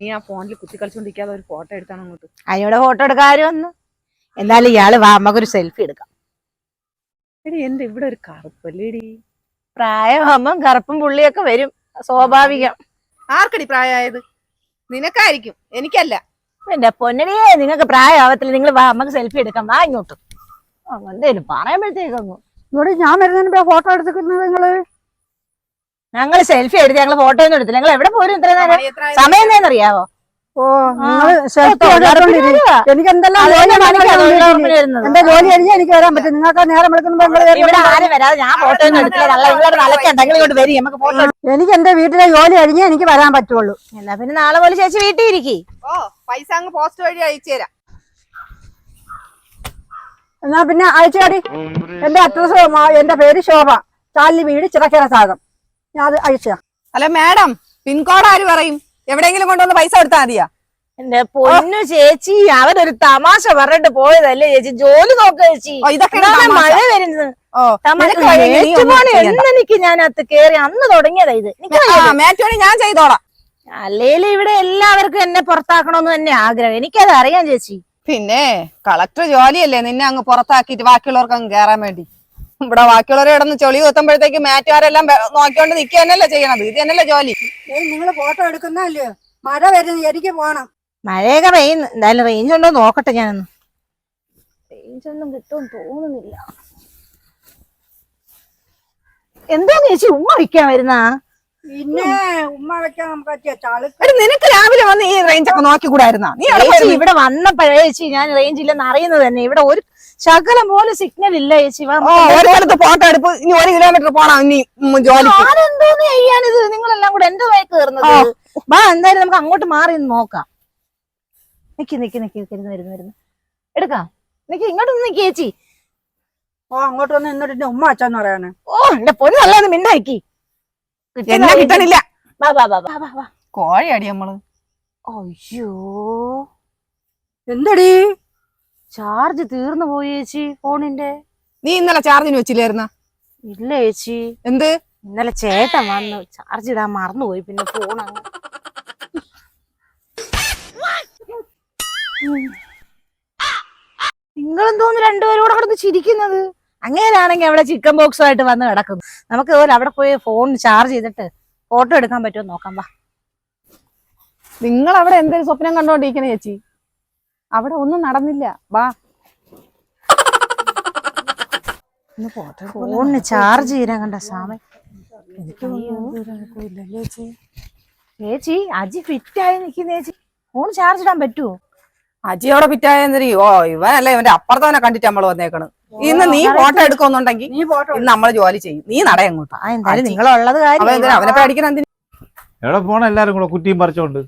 നീ ആ ഫോണിൽ കുത്തി കളിച്ചോണ്ടിരിക്കാതെ ഒരു ഫോട്ടോ എടുത്താണ് അങ്ങോട്ട്. അതിനോട് ഫോട്ടോ എടുക്കാരൊന്നും. എന്നാലും ഇയാള് വാ, നമുക്കൊരു സെൽഫി എടുക്കാം. എടി എന്റെ ഇവിടെ ഒരു കറുപ്പല്ലേടി. പ്രായമാകുമ്പം കറുപ്പും പുള്ളിയൊക്കെ വരും, സ്വാഭാവികം. ആർക്കടി പ്രായമായത്? നിനക്കായിരിക്കും, എനിക്കല്ല. എന്റെ പൊന്നടിയേ, നിങ്ങൾക്ക് പ്രായമാവത്തില്ല. നിങ്ങൾ വാ, നമുക്ക് സെൽഫി എടുക്കാം. വാ ഇങ്ങോട്ട്. എന്തേലും പറയുമ്പോഴത്തേക്കൊന്നും ഇവിടെ ഞാൻ വരുന്നതിന് ഫോട്ടോ എടുത്തിരിക്കുന്നത് നിങ്ങള്. ഞങ്ങൾ സെൽഫി എടുത്ത് ഞങ്ങൾ ഫോട്ടോ ഒന്നും എടുത്തില്ല. നിങ്ങൾ എവിടെ പോരും ഇത്ര നേരം? സമയം എന്താണെന്നറിയാവോ? എനിക്ക് എന്തെല്ലാം എന്റെ ജോലി കഴിഞ്ഞാൽ എനിക്ക് വരാൻ പറ്റും. നിങ്ങൾക്ക് നേരം എനിക്ക് എന്റെ വീട്ടിലെ ജോലി കഴിഞ്ഞേ എനിക്ക് വരാൻ പറ്റുള്ളൂ. എന്നാ പിന്നെ നാളെ പോലെ ചേച്ചി വീട്ടിൽ ഇരിക്കേ. പൈസ അങ്ങ് പോസ്റ്റ് വഴി അയച്ചു തരാം. എന്നാ പിന്നെ അയച്ചുകാടി. എന്റെ അഡ്രസ്, എന്റെ പേര് ശോഭ, ചാലി വീട്, ചിറക്കര സാഗം. ഞാൻ അത് അയച്ചാ. അല്ല മാഡം, പിൻകോഡ് ആര് പറയും? എവിടെയെങ്കിലും കൊണ്ടുവന്ന് പൈസ കൊടുത്താൽ മതിയാ? എന്റെ പൊന്നു ചേച്ചി, അവനൊരു തമാശ പറഞ്ഞിട്ട് പോയതല്ലേ ചേച്ചി. ജോലി നോക്ക ചേച്ചി. ഇതൊക്കെ മഴ വരുന്നത് എനിക്ക് ഞാൻ അത് കേറി അന്ന് തുടങ്ങിയതാ ഇത്. ഞാൻ ചെയ്തോളാം. അല്ലേലും ഇവിടെ എല്ലാവർക്കും എന്നെ പുറത്താക്കണമെന്ന് തന്നെ ആഗ്രഹം. എനിക്കത് അറിയാം ചേച്ചി. പിന്നെ കളക്ടർ ജോലിയല്ലേ നിന്നെ അങ്ങ് പുറത്താക്കിട്ട് ബാക്കിയുള്ളവർക്ക് അങ്ങ് കയറാൻ വേണ്ടി. ഇവിടെ ബാക്കിയുള്ളവരെ ഇടന്ന് ചെളി കുത്തുമ്പോഴത്തേക്ക് മാറ്റുകാരെല്ലാം നോക്കിക്കൊണ്ട് നിൽക്കുക തന്നെയല്ലേ ചെയ്യണത്. ഇത് തന്നെയല്ലേ ജോലി. നിങ്ങൾ ഫോട്ടോ എടുക്കുന്നല്ലോ, മഴ വരുന്നത്, എനിക്ക് പോണം. മഴയൊക്കെ പെയ്യുന്നു. എന്തായാലും റേഞ്ച് ഉണ്ടോ നോക്കട്ടെ ഞാനൊന്ന്. റേഞ്ച് ഒന്നും കിട്ടുമെന്ന് തോന്നുന്നില്ല. എന്തോ ചേച്ചി ഉമ്മ വയ്ക്കാൻ വരുന്നാ? പിന്നെ ഉമ്മ വെക്കാൻ പറ്റിയ നിനക്ക് രാവിലെ വന്ന് ഈ റേഞ്ച് ഒക്കെ നോക്കിക്കൂടായിരുന്നാ? നീ ഇവിടെ വന്നപ്പോഴേ ചേച്ചി ഞാൻ റേഞ്ച് ഇല്ലെന്ന് അറിയുന്നത് തന്നെ. ഇവിടെ ഒരു ശകലം പോലെ സിഗ്നൽ ഇല്ല ചേച്ചി. ഫോട്ടോ എടുപ്പ്. ഇനി 1 കിലോമീറ്റർ പോണം ഇനി ജോലി. ആരെന്തോന്ന് ചെയ്യാനിത്? നിങ്ങളെല്ലാം കൂടെ എന്റെ വയക്ക് കയറുന്നത്. വാ, എന്തായാലും നമുക്ക് അങ്ങോട്ട് മാറി നോക്കാം. നിക്ക് വരുന്നു എടുക്കാം. ഇങ്ങോട്ട് നിക്ക് ചേച്ചി. അങ്ങോട്ട് വന്ന് എന്നിട്ട് ഉമ്മ അച്ഛന്ന് പറയാന്. എന്റെ പൊന്ന് നല്ലത് മിണ്ടാക്കി കിട്ടണില്ല. വാ. കോഴയടി നമ്മള്. അയ്യോ, എന്തടി ചാർജ് തീർന്നു പോയി ചേച്ചി ഫോണിന്റെ. നീ ഇന്നലെ ചാർജിന് വെച്ചില്ലായിരുന്ന? ഇല്ല ചേച്ചി. എന്ത്? ഇന്നലെ ചേട്ടൻ വന്നു ചാർജ് ഇടാൻ മറന്നുപോയി. പിന്നെ ഫോൺ അങ്ങ് നിങ്ങളെന്തോന്ന് രണ്ടുപേരും കൂടെ കിടന്ന് ചിരിക്കുന്നത്? അങ്ങനെയാണെങ്കിൽ അവിടെ ചിക്കൻ ബോക്സും ആയിട്ട് വന്ന് കിടക്കുന്നു. നമുക്ക് ഇതുപോലെ അവിടെ പോയി ഫോൺ ചാർജ് ചെയ്തിട്ട് ഫോട്ടോ എടുക്കാൻ പറ്റുമോ നോക്കാം. വാ. നിങ്ങൾ അവിടെ എന്തൊരു സ്വപ്നം കണ്ടോണ്ടിരിക്കണേ ചേച്ചി? അവിടെ ഒന്നും നടന്നില്ല. വാ. ഫോണിന് ചാർജ് ചെയ്യാൻ കണ്ട സമയം. ചേച്ചി അജി ഫിറ്റായി നിൽക്കുന്ന ചേച്ചി. ഫോൺ ചാർജ് ഇടാൻ പറ്റുമോ? അജിയോടെ ഫിറ്റായെന്നോ? ഇവനല്ലേ ഇവന്റെ അപ്പുറത്തവനെ കണ്ടിട്ട് നമ്മള് വന്നേക്കണ്. ഇന്ന് നീ ഫോട്ടോ എടുക്കുന്നുണ്ടെങ്കിൽ ഇന്ന് നമ്മള് ജോലി ചെയ്യും. നീ നടയങ്ങോട്ട്. എന്തായാലും നിങ്ങളുള്ളത് കാര്യം. അവനെ പേടിക്കണം എന്തിനാ? എവിടെ പോണ എല്ലാരും കൂടെ കുറ്റിയും പറിച്ചോണ്ട്?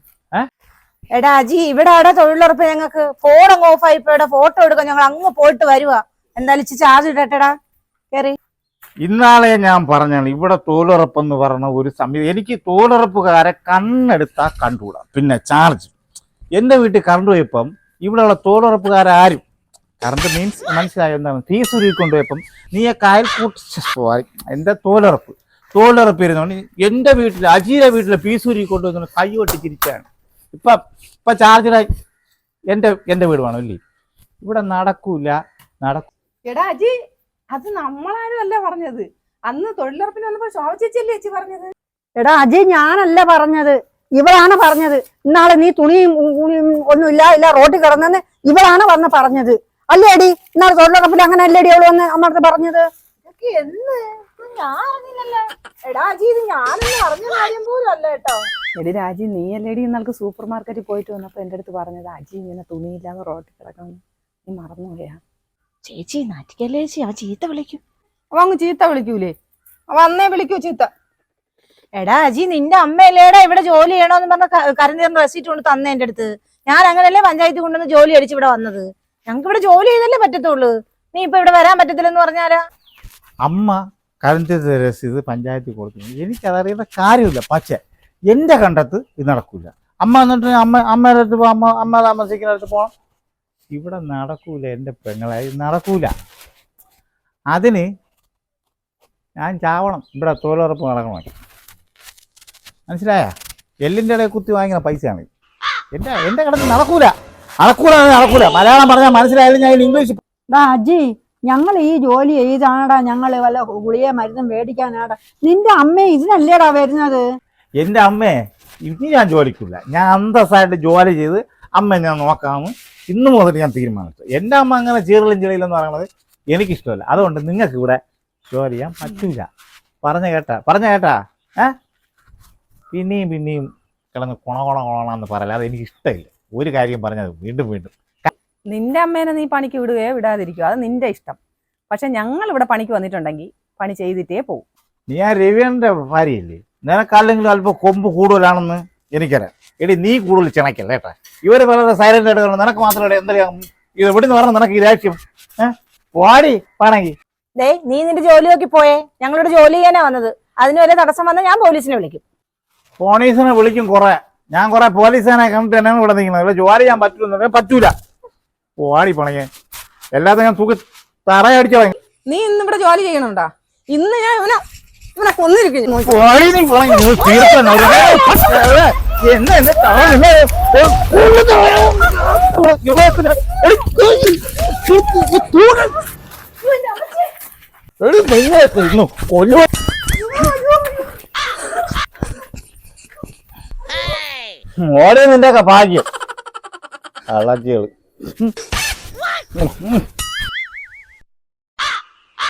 എടാ അജി, ഇവിടെ അവിടെ തൊഴിലുറപ്പ് ഞങ്ങൾക്ക് ഫോൺ അങ്ങ് ഓഫ് ആയിപ്പോടെ ഫോട്ടോ എടുക്കാം. ഞങ്ങൾ അങ്ങ് പോയിട്ട് വരുവാ. എന്തായാലും ചാർജ് ഇടട്ടെടാ. കേറി. ഇന്നാളെ ഞാൻ പറഞ്ഞാണ് ഇവിടെ തൊഴിലുറപ്പെന്ന് പറഞ്ഞ ഒരു സമയം. എനിക്ക് തൊഴിലുറപ്പുകാരെ കണ്ണെടുത്താ കണ്ടുകൂടാ. പിന്നെ ചാർജ് എന്റെ വീട്ടിൽ കറണ്ട് പോയപ്പം ഇവിടെയുള്ള തൊഴിലുറപ്പുകാരും കറണ്ട് മീൻസ് മനസ്സിലായോ എന്താണ് ഫീസ് ഉരുക്കി കൊണ്ടുപോയപ്പം നീയൊക്കെ അയൽക്കൂട്ട എന്റെ തൊഴിലുറപ്പ് ഇരുന്നോണ്ട് എന്റെ വീട്ടിൽ അജിയുടെ വീട്ടിലെ ഫീസ് ഉരുക്കി കൊണ്ടുവന്നു കൈ കൊട്ടി ചിരിച്ചാണ്. ഇപ്പൊ ചാർജിലായി എന്റെ വീട് വേണം അല്ലേ? ഇവിടെ നടക്കൂല. എടാ അജി, അത് നമ്മളാരും അല്ല പറഞ്ഞത്. അന്ന് തൊഴിലുറപ്പിന് വന്നപ്പോ ശോഭ ചേച്ചിയല്ലേ ചേച്ചി പറഞ്ഞത്? എടാ അജയ്, ഞാനല്ല പറഞ്ഞത്, ഇവളാണ് പറഞ്ഞത്. ഇന്നാളെ നീ തുണിയും ഒന്നും ഇല്ല റോട്ടിൽ കിടന്നെന്ന് ഇവളാണ് വന്ന് പറഞ്ഞത്. അല്ലേടി? ഇന്നാളെ തൊഴിലുറപ്പിൽ അങ്ങനെ അല്ലേടി അവള് വന്ന് അമ്മടുത്ത് പറഞ്ഞത്? എടി രാജി, നീ അല്ലേടി ഇന്നാൾക്ക് സൂപ്പർ മാർക്കറ്റിൽ പോയിട്ട് വന്നപ്പോ എന്റെ അടുത്ത് പറഞ്ഞത് അജി ഇങ്ങനെ തുണിയില്ലാതെ റോട്ടിൽ കിടക്കണം. നീ മറന്നുപോയാ? ചേച്ചി നാറ്റിക്കല്ലേ ചേച്ചി. അവൻ ചീത്ത വിളിക്കും. അവ അങ്ങ് ചീത്ത വിളിക്കൂലേ? അവ അന്നേ വിളിക്കൂ ചീത്ത. എടാ അജി, നിന്റെ അമ്മയല്ലേടാ ഇവിടെ ജോലി ചെയ്യണോന്ന് പറഞ്ഞ കരന്തീറിന്റെ റെസീറ്റ് കൊണ്ട് തന്നെ എന്റെ അടുത്ത്. ഞാൻ അങ്ങനല്ലേ പഞ്ചായത്തിൽ കൊണ്ടുവന്ന് ജോലി അടിച്ച് ഇവിടെ വന്നത്. ഞങ്ങൾക്ക് ഇവിടെ ജോലി ചെയ്തല്ലേ പറ്റത്തുള്ളൂ. നീ ഇപ്പൊ ഇവിടെ വരാൻ പറ്റത്തില്ലെന്ന് പറഞ്ഞാലാ? അമ്മ കരന്തീറിന്റെ രസീത് പഞ്ചായത്തിൽ കൊടുത്തു. എനിക്കതറിയുന്ന കാര്യമില്ല. പക്ഷെ എന്റെ കണ്ടത്ത് ഇത് നടക്കൂല. അമ്മ എന്നിട്ട് അമ്മയുടെ അടുത്ത് അമ്മ താമസിക്കുന്ന അടുത്ത് പോകണം. ഇവിടെ നടക്കൂല എന്റെ പെങ്ങളെ, നടക്കൂല. അതിന് ഞാൻ ചാവണം. ഇവിടെ തൊഴിലുറപ്പ് നടക്കണം. മനസ്സിലായ? എല്ലിൻ്റെ ഇടയിൽ കുത്തി വാങ്ങിക്കുന്ന പൈസയാണ്. എന്റെ കിടന്ന് നടക്കൂല മലയാളം പറഞ്ഞാൽ മനസ്സിലായാലും ഞാൻ ഇംഗ്ലീഷ്. അജി ഞങ്ങൾ ഈ ജോലി ചെയ്താടാ, ഞങ്ങൾ വല്ല ഗുളിക മരുന്നും മേടിക്കാനാടാ. നിന്റെ അമ്മ ഇതിനല്ലേടാ വരുന്നത്. എന്റെ അമ്മേ ഇനി ഞാൻ ജോലിക്കില്ല. ഞാൻ അന്തസ്സായിട്ട് ജോലി ചെയ്ത് അമ്മ ഞാൻ നോക്കാമെന്ന് ഇന്ന് മുതൽ ഞാൻ തീരുമാനിച്ചു. എൻ്റെ അമ്മ അങ്ങനെ ചീറലും ചെളിയിലെന്ന് പറയുന്നത് എനിക്കിഷ്ടമല്ല. അതുകൊണ്ട് നിങ്ങൾക്ക് ഇവിടെ ജോലി ചെയ്യാൻ പറ്റില്ല. പറഞ്ഞ കേട്ടാ പിന്നെയും കിടന്ന് കൊണന്ന് പറയല. അത് എനിക്ക് ഇഷ്ടമില്ല. ഒരു കാര്യം പറഞ്ഞത് വീണ്ടും നിന്റെ അമ്മേനെ നീ പണിക്ക് വിടുകയോ വിടാതിരിക്കുക, അത് നിന്റെ ഇഷ്ടം. പക്ഷെ ഞങ്ങൾ ഇവിടെ പണിക്ക് വന്നിട്ടുണ്ടെങ്കിൽ പണി ചെയ്തിട്ടേ പോകും. നീ ആ രവിയന്റെ ഭാര്യയല്ലേ? നിനക്കല്ലെങ്കിലും അല്പം കൊമ്പ് കൂടുതലാണെന്ന് എനിക്കറിയാം. എടി നീ കൂടുതൽ ചിണക്കല്ലേ കേട്ടാ. ഇവര് വളരെ സൈലന്റ് ആയിട്ട് പറഞ്ഞു. നിനക്ക് മാത്രമേ എന്തെങ്കിലും ഇത് എവിടെന്ന് പറഞ്ഞ നിനക്ക് ഈ രാഷ്ട്രീയം വാടി പാണെങ്കിൽ. നീ നിന്റെ ജോലി നോക്കി പോയേ. ഞങ്ങളിവിടെ ജോലി ചെയ്യാനാ വന്നത്. അതിന് വരെ തടസ്സം വന്നാൽ ഞാൻ പോലീസിനെ വിളിക്കും. പോലീസിനെ വിളിക്കും ഞാൻ കുറെ പോലീസിനെ കണ്ടിട്ട് തന്നെയാണ് ഇവിടെ നിൽക്കുന്നത്. ഇവിടെ ജോലി ചെയ്യാൻ പറ്റൂല. വാടി പണങ്ങി എല്ലാത്തും ഞാൻ തൂക്കി തറയടിച്ചു തുടങ്ങി. നീ ഇന്ന് ഇവിടെ ജോലി ചെയ്യണുണ്ടാ? ഇന്ന് ഞാൻ ഇവനെ കൊന്നിരിക്കുന്നു. ഓടെ നിന്റെ ഒക്കെ ഭാഗ്യം. അളജികള്